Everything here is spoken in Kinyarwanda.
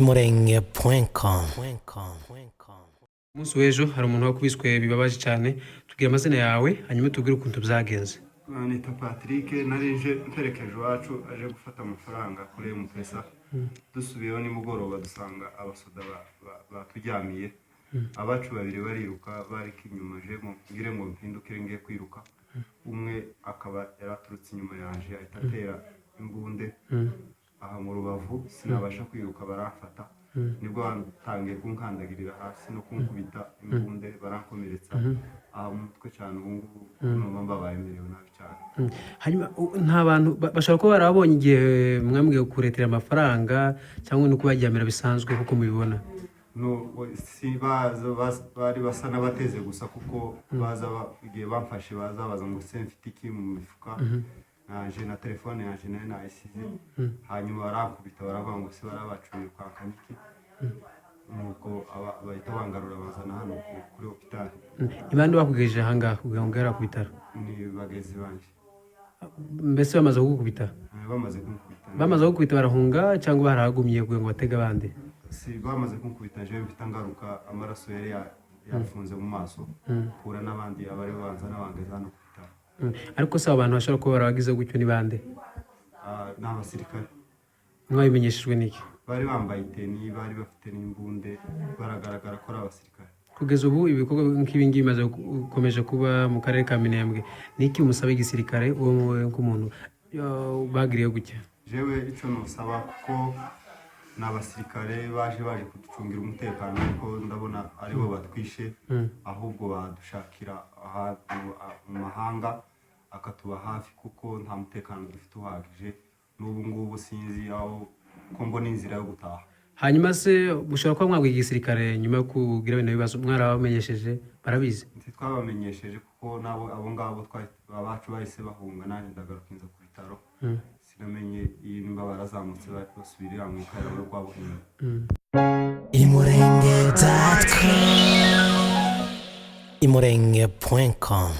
imurenge.com. Umunsi w'ejo hari umuntu wakubiswe bibabaje cyane, tugira amazina yawe hanyuma tubwire ukuntu byagenze. Nita Patrick narije mperekeje wacu aje gufata amafaranga kuri M-Pesa. Dusubiyeho nimugoroba dusanga abasoda batujyamiye. Abacu babiri bariruka bari kinyuma je mu ngire ngo mpindukire ngiye kwiruka. Umwe akaba yaraturutse inyuma yanje ahitatera imbunde. Aha mu rubavu sinabasha kwiruka barafata. Nibwo bantangiye kunkandagirira hasi no kunkubita imbunde barankomeretsa. Aha umutwe cyane ubungubu numva mbabaye merewe nabi cyane. Hanyuma nta bantu bashobora kuba barabonye igihe mwambwiye kuretera amafaranga cyangwa no kubaryamira bisanzwe kuko mubibona. No si bari basa n'abateze gusa kuko baza igihe bamfashe bazabaza ngo se mfite iki mu mifuka. Naje na telefone yaje nayo nayisize. Hanyuma barankubita baravuga ngo se barabacuye kwankana iki. Nuko bahita bangarura bazana hano kuri hopitali. Ibandi bakugejeje ahangaha kugira ngo ngera ku bitaro? Ni bagezi banje. Mbese bamaze kugukubita? Bamaze kugukubita barahunga cyangwa barahagumye kugira ngo batege abandi? Si bamaze kunkubita je mfite ngaruka amaraso yari yafunze mu maso. Pura n'abandi abari banza n'abangeza hano ku bitaro. Ariko se abantu bashobora kuba baragize gutyo ni bande? N'abasirikare. Mwabimenyeshejwe n'iki? Bari bambaye iteni, bari bafite n'imbunde, baragaragara ko ari abasirikare. Kugeza ubu ibikorwa nk'ibi ngibi bimaze gukomeje kuba mu karere ka Minembwe. Niki umusaba igisirikare nk'umuntu bagiriye gutya? Jewe ico nosaba ko n'abasirikare baje kuducungira umutekano kuko ndabona aribo batwishe, ahubwo badushakira mu mahanga akatuba hafi kuko nta mutekano dufite uhagije. N'ubu ngubu sinzi aho ko mbona inzira yo gutaha. Hanyuma se gushobora kuba mwabwiye igisirikare nyuma yo kugira ibintu bibazo mwarabamenyesheje barabizi? Twabamenyesheje kuko nabo abo ngabo abacu bahise bahunga nanjye ndagarukinza ku bitaro. Sinamenye iyi nimba barazamutse basubirira mu ikararo rwa Buhinga. imurenge.com